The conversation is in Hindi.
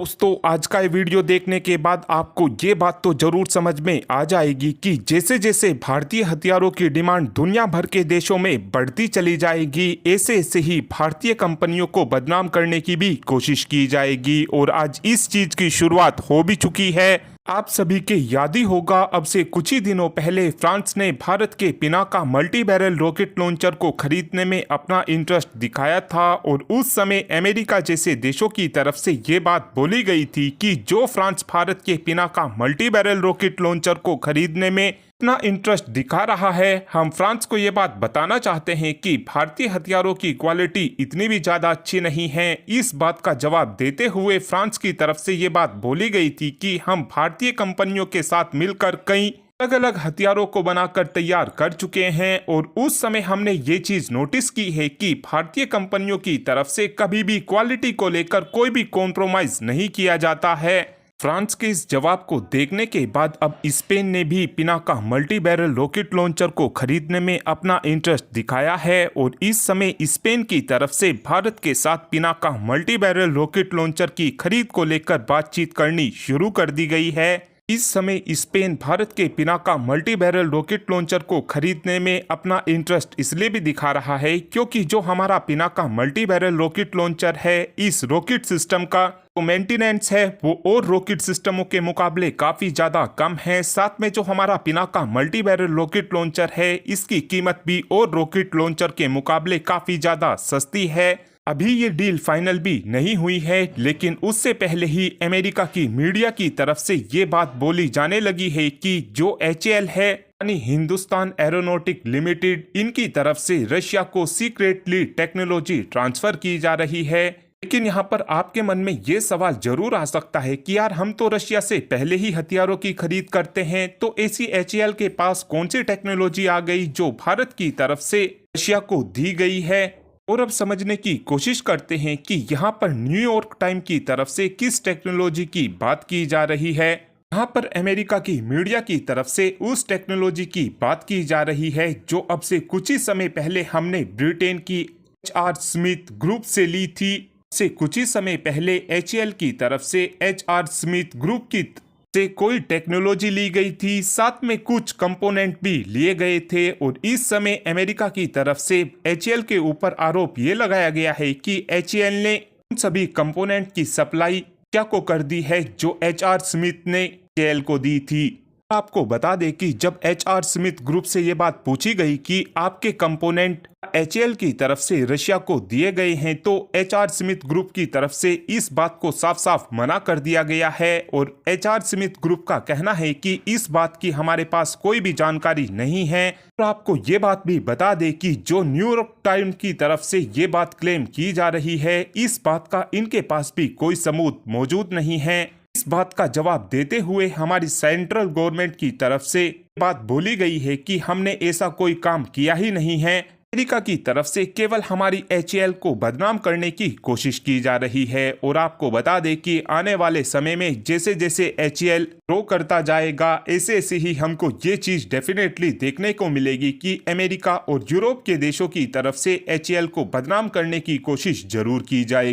दोस्तों आज का ये वीडियो देखने के बाद आपको ये बात तो जरूर समझ में आ जाएगी कि जैसे जैसे भारतीय हथियारों की डिमांड दुनिया भर के देशों में बढ़ती चली जाएगी, ऐसे ऐसे ही भारतीय कंपनियों को बदनाम करने की भी कोशिश की जाएगी। और आज इस चीज की शुरुआत हो भी चुकी है। आप सभी के याद ही होगा, अब से कुछ ही दिनों पहले फ्रांस ने भारत के Pinaka multi barrel rocket launcher को खरीदने में अपना इंटरेस्ट दिखाया था। और उस समय अमेरिका जैसे देशों की तरफ से ये बात बोली गई थी कि जो फ्रांस भारत के Pinaka multi barrel rocket launcher को खरीदने में इतना इंटरेस्ट दिखा रहा है, हम फ्रांस को ये बात बताना चाहते हैं कि भारतीय हथियारों की क्वालिटी इतनी भी ज्यादा अच्छी नहीं है। इस बात का जवाब देते हुए फ्रांस की तरफ से ये बात बोली गई थी कि हम भारतीय कंपनियों के साथ मिलकर कई अलग अलग हथियारों को बनाकर तैयार कर चुके हैं। और उस समय हमने ये चीज नोटिस की है कि भारतीय कंपनियों की तरफ से कभी भी क्वालिटी को लेकर कोई भी कॉम्प्रोमाइज नहीं किया जाता है। फ्रांस के इस जवाब को देखने के बाद अब स्पेन ने भी Pinaka multi barrel rocket launcher को खरीदने में अपना इंटरेस्ट दिखाया है। और इस समय स्पेन की तरफ से भारत के साथ Pinaka multi barrel rocket launcher की खरीद को लेकर बातचीत करनी शुरू कर दी गई है। इस समय स्पेन भारत के Pinaka multi barrel rocket launcher को खरीदने में अपना इंटरेस्ट इसलिए भी दिखा रहा है क्योंकि जो हमारा Pinaka multi barrel rocket launcher है, इस रॉकेट सिस्टम का जो मेंटेनेंस है वो और रॉकेट सिस्टमों के मुकाबले काफी ज्यादा कम है। साथ में जो हमारा Pinaka multi barrel rocket launcher है, इसकी कीमत भी और रॉकेट लॉन्चर के मुकाबले काफी ज्यादा सस्ती है। अभी ये डील फाइनल भी नहीं हुई है, लेकिन उससे पहले ही अमेरिका की मीडिया की तरफ से ये बात बोली जाने लगी है कि जो HAL है यानी हिंदुस्तान एरोनॉटिक लिमिटेड, इनकी तरफ से रशिया को सीक्रेटली टेक्नोलॉजी ट्रांसफर की जा रही है। लेकिन यहाँ पर आपके मन में ये सवाल जरूर आ सकता है कि यार हम तो रशिया से पहले ही हथियारों की खरीद करते हैं, तो ऐसी HAL के पास कौन सी टेक्नोलॉजी आ गई जो भारत की तरफ से रशिया को दी गई है। और अब समझने की कोशिश करते हैं कि यहाँ पर न्यूयॉर्क टाइम की तरफ से किस टेक्नोलॉजी की बात की जा रही है। यहाँ पर अमेरिका की मीडिया की तरफ से उस टेक्नोलॉजी की बात की जा रही है जो अब से कुछ ही समय पहले हमने ब्रिटेन की HR स्मिथ ग्रुप से ली थी। से कुछ ही समय पहले HAL की तरफ से HR स्मिथ ग्रुप की से कोई टेक्नोलॉजी ली गई थी, साथ में कुछ कंपोनेंट भी लिए गए थे। और इस समय अमेरिका की तरफ से HAL के ऊपर आरोप ये लगाया गया है कि HAL ने उन सभी कंपोनेंट की सप्लाई क्या को कर दी है जो HR स्मिथ ने HAL को दी थी। आपको बता दें कि जब HR स्मिथ ग्रुप से ये बात पूछी गई कि आपके कंपोनेंट HAL की तरफ से रशिया को दिए गए हैं, तो HR स्मिथ ग्रुप की तरफ से इस बात को साफ साफ मना कर दिया गया है। और HR स्मिथ ग्रुप का कहना है कि इस बात की हमारे पास कोई भी जानकारी नहीं है। और आपको ये बात भी बता दें कि जो न्यूयॉर्क टाइम्स की तरफ से ये बात क्लेम की जा रही है, इस बात का इनके पास भी कोई सबूत मौजूद नहीं है। इस बात का जवाब देते हुए हमारी सेंट्रल गवर्नमेंट की तरफ से बात बोली गई है कि हमने ऐसा कोई काम किया ही नहीं है। अमेरिका की तरफ से केवल हमारी HAL को बदनाम करने की कोशिश की जा रही है। और आपको बता दें कि आने वाले समय में जैसे जैसे HAL ग्रो करता जाएगा, ऐसे ऐसे ही हमको ये चीज डेफिनेटली देखने को मिलेगी कि अमेरिका और यूरोप के देशों की तरफ से HAL को बदनाम करने की कोशिश जरूर की जाएगी।